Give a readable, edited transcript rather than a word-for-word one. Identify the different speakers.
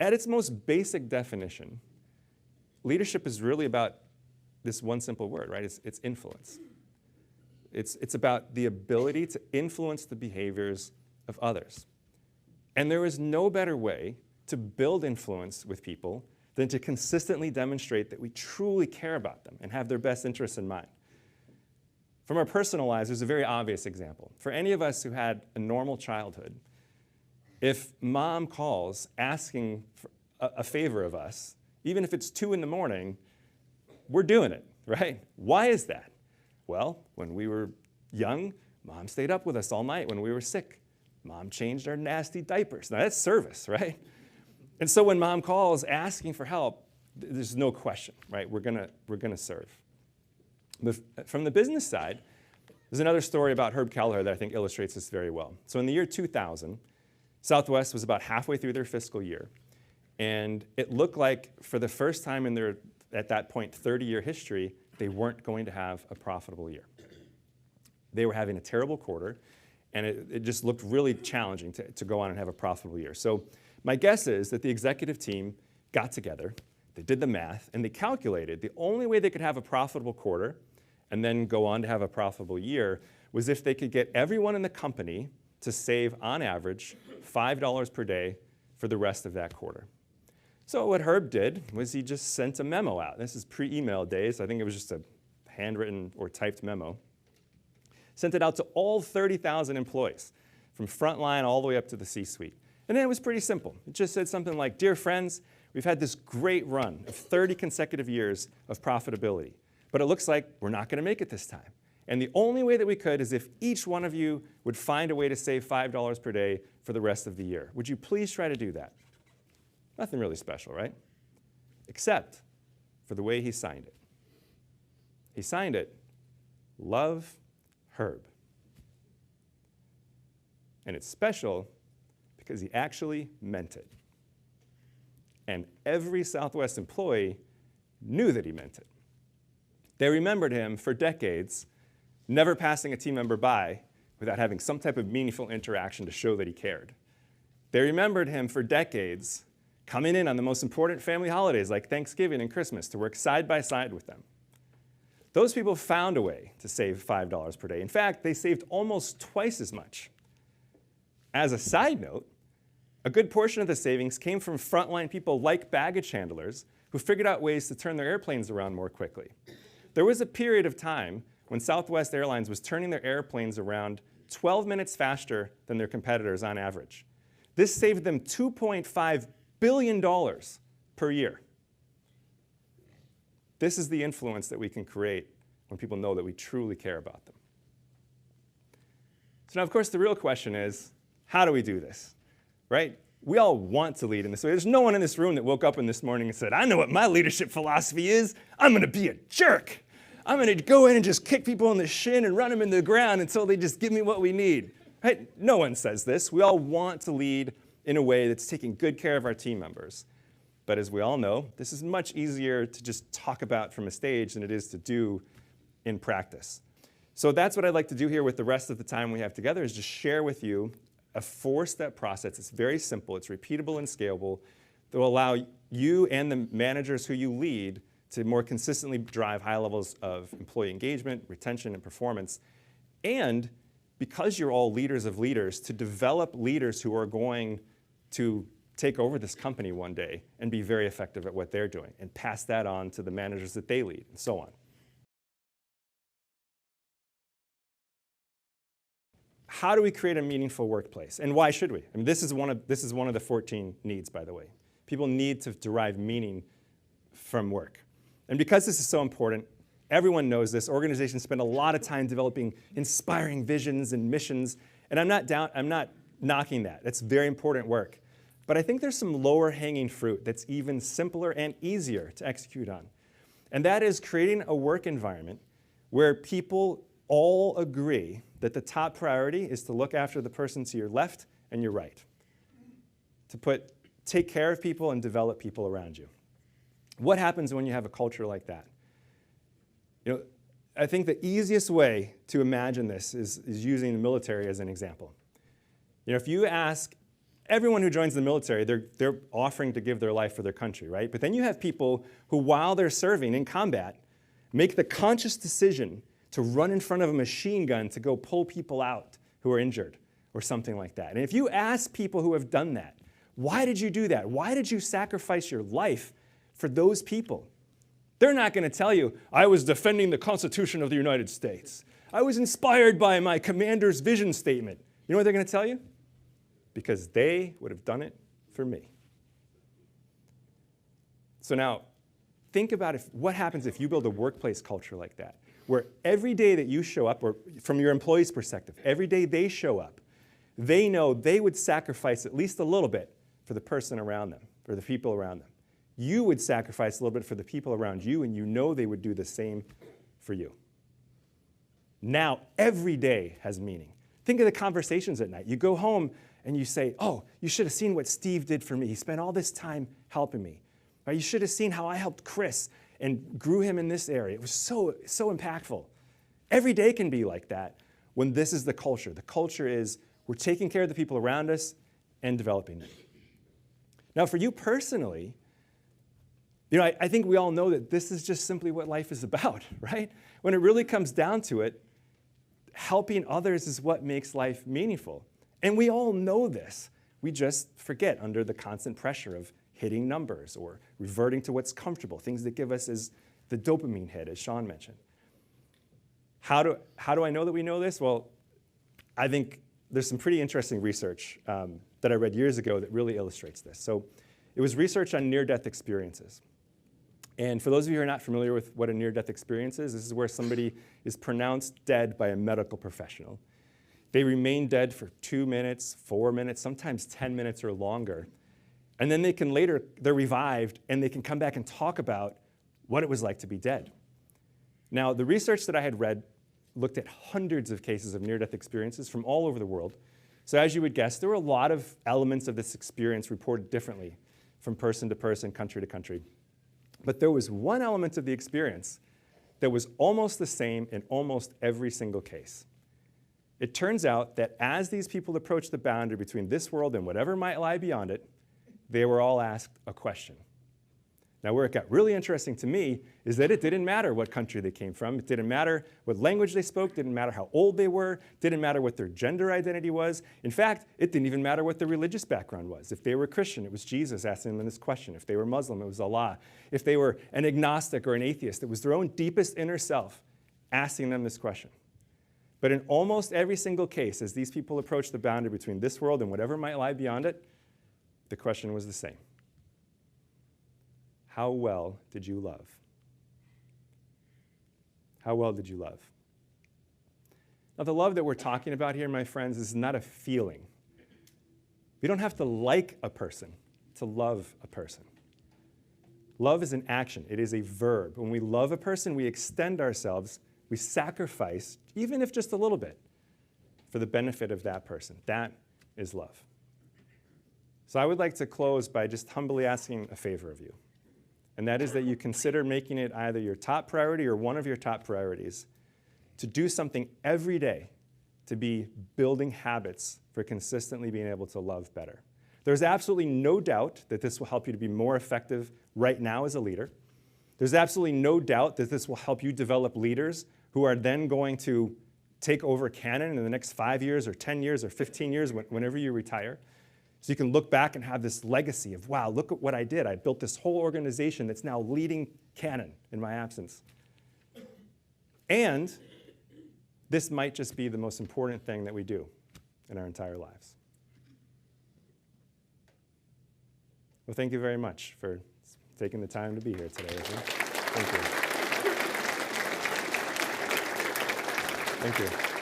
Speaker 1: at its most basic definition, leadership is really about this one simple word, right? It's influence. It's about the ability to influence the behaviors of others. And there is no better way to build influence with people than to consistently demonstrate that we truly care about them and have their best interests in mind. From our personal lives, there's a very obvious example. For any of us who had a normal childhood, if mom calls asking for a favor of us, even if it's 2 in the morning, we're doing it, right? Why is that? Well, when we were young, mom stayed up with us all night when we were sick. Mom changed our nasty diapers. Now that's service, right? And so when mom calls asking for help, there's no question, right? We're gonna serve. But from the business side, there's another story about Herb Kelleher that I think illustrates this very well. So in the year 2000, Southwest was about halfway through their fiscal year, and it looked like for the first time in their, at that point, 30-year history, they weren't going to have a profitable year. They were having a terrible quarter, and it just looked really challenging to go on and have a profitable year. So my guess is that the executive team got together, they did the math, and they calculated the only way they could have a profitable quarter and then go on to have a profitable year was if they could get everyone in the company to save, on average, $5 per day for the rest of that quarter. So what Herb did was he just sent a memo out. This is pre-email days. I think it was just a handwritten or typed memo. Sent it out to all 30,000 employees, from frontline all the way up to the C-suite. And then it was pretty simple. It just said something like, "Dear friends, we've had this great run of 30 consecutive years of profitability, but it looks like we're not going to make it this time. And the only way that we could is if each one of you would find a way to save $5 per day for the rest of the year. Would you please try to do that?" Nothing really special, right? Except for the way he signed it. He signed it, "Love Herb." And it's special because he actually meant it. And every Southwest employee knew that he meant it. They remembered him for decades, never passing a team member by without having some type of meaningful interaction to show that he cared. They remembered him for decades, coming in on the most important family holidays like Thanksgiving and Christmas to work side by side with them. Those people found a way to save $5 per day. In fact, they saved almost twice as much. As a side note, a good portion of the savings came from frontline people like baggage handlers who figured out ways to turn their airplanes around more quickly. There was a period of time when Southwest Airlines was turning their airplanes around 12 minutes faster than their competitors on average. This saved them $2.5 billion per year. This is the influence that we can create when people know that we truly care about them. So now, of course, the real question is, how do we do this, right? We all want to lead in this way. There's no one in this room that woke up in this morning and said, "I know what my leadership philosophy is. I'm going to be a jerk. I'm going to go in and just kick people in the shin and run them into the ground until they just give me what we need." Right? No one says this. We all want to lead in a way that's taking good care of our team members. But as we all know, this is much easier to just talk about from a stage than it is to do in practice. So that's what I'd like to do here with the rest of the time we have together, is just share with you a 4-step process. It's very simple. It's repeatable and scalable that will allow you and the managers who you lead to more consistently drive high levels of employee engagement, retention, and performance. And because you're all leaders of leaders, to develop leaders who are going to take over this company one day and be very effective at what they're doing and pass that on to the managers that they lead, and so on. How do we create a meaningful workplace? And why should we? I mean, this is one of the 14 needs, by the way. People need to derive meaning from work. And because this is so important, everyone knows this. Organizations spend a lot of time developing inspiring visions and missions. And I'm not knocking that. That's very important work. But I think there's some lower hanging fruit that's even simpler and easier to execute on. And that is creating a work environment where people all agree that the top priority is to look after the person to your left and your right, to take care of people and develop people around you. What happens when you have a culture like that? I think the easiest way to imagine this is using the military as an example. If you ask everyone who joins the military, they're offering to give their life for their country, right? But then you have people who, while they're serving in combat, make the conscious decision to run in front of a machine gun to go pull people out who are injured or something like that. And if you ask people who have done that, why did you do that? Why did you sacrifice your life for those people? They're not going to tell you, I was defending the Constitution of the United States. I was inspired by my commander's vision statement. You know what they're going to tell you? Because they would have done it for me. So now, think about what happens if you build a workplace culture like that, where every day that you show up, or from your employee's perspective, every day they show up, they know they would sacrifice at least a little bit for the person around them, or the people around them. You would sacrifice a little bit for the people around you, and you know they would do the same for you. Now, every day has meaning. Think of the conversations at night. You go home and you say, oh, you should have seen what Steve did for me. He spent all this time helping me. Or you should have seen how I helped Chris and grew him in this area. It was so impactful. Every day can be like that when this is the culture. The culture is we're taking care of the people around us and developing them. Now, for you personally, I think we all know that this is just simply what life is about, right? When it really comes down to it, helping others is what makes life meaningful. And we all know this. We just forget under the constant pressure of hitting numbers or reverting to what's comfortable, things that give us as the dopamine hit, as Sean mentioned. How do I know that we know this? Well, I think there's some pretty interesting research that I read years ago that really illustrates this. So it was research on near-death experiences. And for those of you who are not familiar with what a near-death experience is, this is where somebody is pronounced dead by a medical professional. They remain dead for 2 minutes, 4 minutes, sometimes 10 minutes or longer. And then they're revived, and they can come back and talk about what it was like to be dead. Now, the research that I had read looked at hundreds of cases of near-death experiences from all over the world. So as you would guess, there were a lot of elements of this experience reported differently from person to person, country to country. But there was one element of the experience that was almost the same in almost every single case. It turns out that as these people approached the boundary between this world and whatever might lie beyond it, they were all asked a question. Now, where it got really interesting to me is that it didn't matter what country they came from. It didn't matter what language they spoke. Didn't matter how old they were. Didn't matter what their gender identity was. In fact, it didn't even matter what their religious background was. If they were Christian, it was Jesus asking them this question. If they were Muslim, it was Allah. If they were an agnostic or an atheist, it was their own deepest inner self asking them this question. But in almost every single case, as these people approached the boundary between this world and whatever might lie beyond it, the question was the same. How well did you love? How well did you love? Now, the love that we're talking about here, my friends, is not a feeling. We don't have to like a person to love a person. Love is an action. It is a verb. When we love a person, we extend ourselves, we sacrifice, even if just a little bit, for the benefit of that person. That is love. So I would like to close by just humbly asking a favor of you. And that is that you consider making it either your top priority or one of your top priorities to do something every day to be building habits for consistently being able to love better. There's absolutely no doubt that this will help you to be more effective right now as a leader. There's absolutely no doubt that this will help you develop leaders who are then going to take over Canon in the next 5 years or 10 years or 15 years, whenever you retire. So you can look back and have this legacy of, wow, look at what I did. I built this whole organization that's now leading Canon in my absence. And this might just be the most important thing that we do in our entire lives. Well, thank you very much for taking the time to be here today with me. Thank you. Thank you.